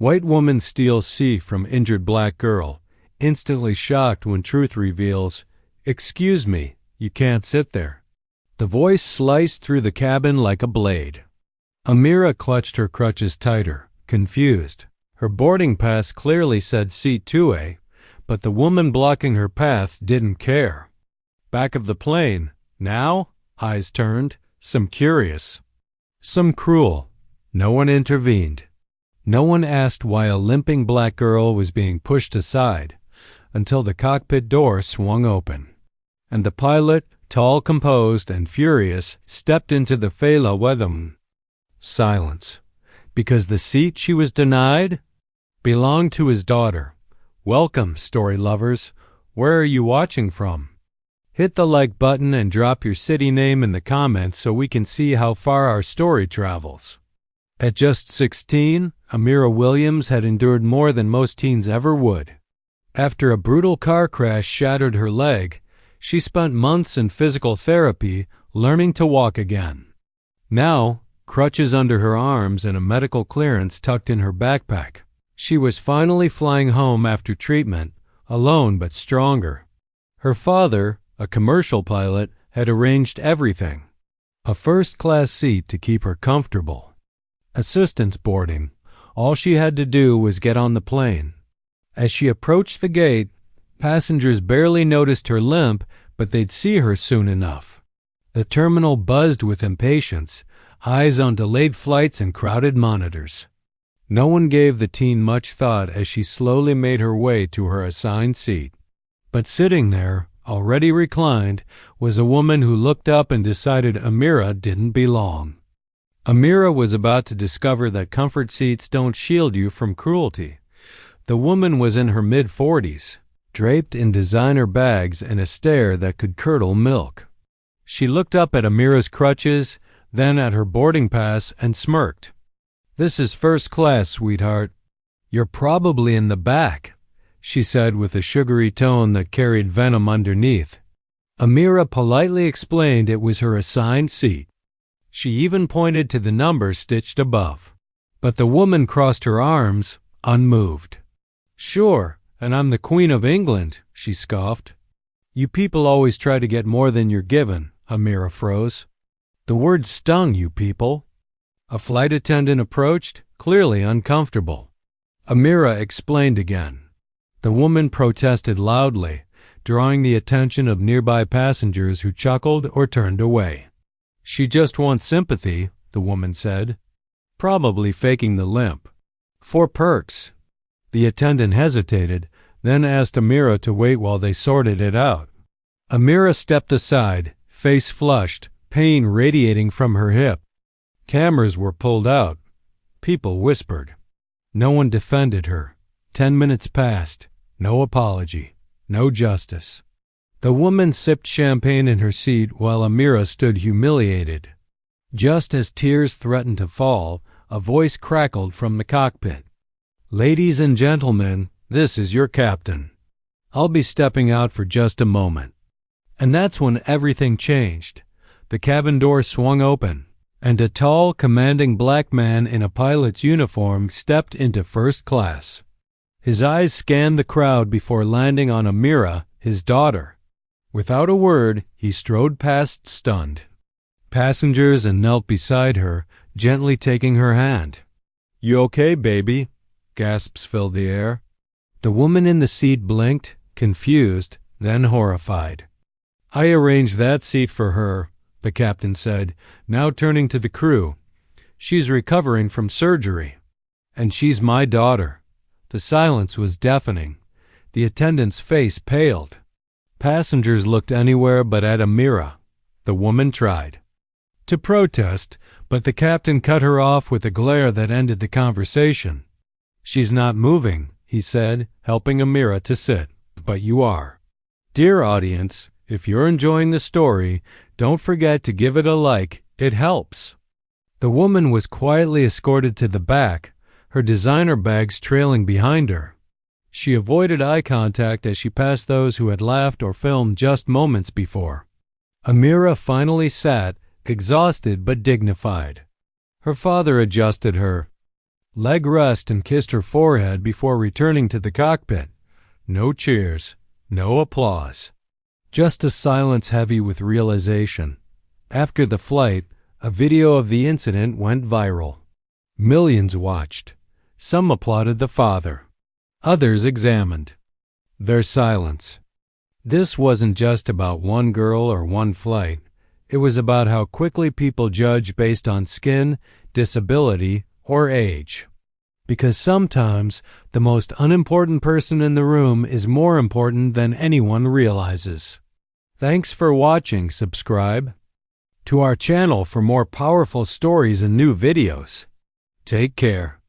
White woman steals seat from injured black girl, instantly shocked when truth reveals, "Excuse me, you can't sit there." The voice sliced through the cabin like a blade. Amira clutched her crutches tighter, confused. Her boarding pass clearly said seat 2A, but the woman blocking her path didn't care. Back of the plane, now, eyes turned, some curious, some cruel. No one intervened. No one asked why a limping black girl was being pushed aside until the cockpit door swung open, and the pilot, tall, composed, and furious, stepped into the Fela Weatham. Silence, because the seat she was denied belonged to his daughter. Welcome, story lovers. Where are you watching from? Hit the like button and drop your city name in the comments so we can see how far our story travels. At just 16, Amira Williams had endured more than most teens ever would. After a brutal car crash shattered her leg, she spent months in physical therapy learning to walk again. Now, crutches under her arms and a medical clearance tucked in her backpack, she was finally flying home after treatment, alone but stronger. Her father, a commercial pilot, had arranged everything. A first-class seat to keep her comfortable. Assistance boarding. All she had to do was get on the plane. As she approached the gate, passengers barely noticed her limp, but they'd see her soon enough. The terminal buzzed with impatience, eyes on delayed flights and crowded monitors. No one gave the teen much thought as she slowly made her way to her assigned seat. But sitting there, already reclined, was a woman who looked up and decided Amira didn't belong. Amira was about to discover that comfort seats don't shield you from cruelty. The woman was in her mid-40s, draped in designer bags and a stare that could curdle milk. She looked up at Amira's crutches, then at her boarding pass, and smirked. "This is first class, sweetheart. You're probably in the back," she said with a sugary tone that carried venom underneath. Amira politely explained it was her assigned seat. She even pointed to the number stitched above. But the woman crossed her arms, unmoved. "Sure, and I'm the Queen of England," she scoffed. "You people always try to get more than you're given," Amira froze. The word stung, you people. A flight attendant approached, clearly uncomfortable. Amira explained again. The woman protested loudly, drawing the attention of nearby passengers who chuckled or turned away. "She just wants sympathy," the woman said, probably faking the limp. "For perks." The attendant hesitated, then asked Amira to wait while they sorted it out. Amira stepped aside, face flushed, pain radiating from her hip. Cameras were pulled out. People whispered. No one defended her. 10 minutes passed. No apology. No justice. The woman sipped champagne in her seat while Amira stood humiliated. Just as tears threatened to fall, a voice crackled from the cockpit. "Ladies and gentlemen, this is your captain. I'll be stepping out for just a moment." And that's when everything changed. The cabin door swung open, and a tall, commanding black man in a pilot's uniform stepped into first class. His eyes scanned the crowd before landing on Amira, his daughter. Without a word, he strode past, stunned passengers, and knelt beside her, gently taking her hand. "You okay, baby?" Gasps filled the air. The woman in the seat blinked, confused, then horrified. "I arranged that seat for her," the captain said, now turning to the crew. "She's recovering from surgery. And she's my daughter." The silence was deafening. The attendant's face paled. Passengers looked anywhere but at Amira. The woman tried to protest, but the captain cut her off with a glare that ended the conversation. "She's not moving," he said, helping Amira to sit. "But you are." Dear audience, if you're enjoying the story, don't forget to give it a like. It helps. The woman was quietly escorted to the back, her designer bags trailing behind her. She avoided eye contact as she passed those who had laughed or filmed just moments before. Amira finally sat, exhausted but dignified. Her father adjusted her. Leg rest and kissed her forehead before returning to the cockpit. No cheers, no applause. Just a silence heavy with realization. After the flight, a video of the incident went viral. Millions watched. Some applauded the father. Others examined their silence. This wasn't just about one girl or one flight. It was about how quickly people judge based on skin, disability, or age. Because sometimes the most unimportant person in the room is more important than anyone realizes. Thanks for watching. Subscribe to our channel for more powerful stories and new videos. Take care.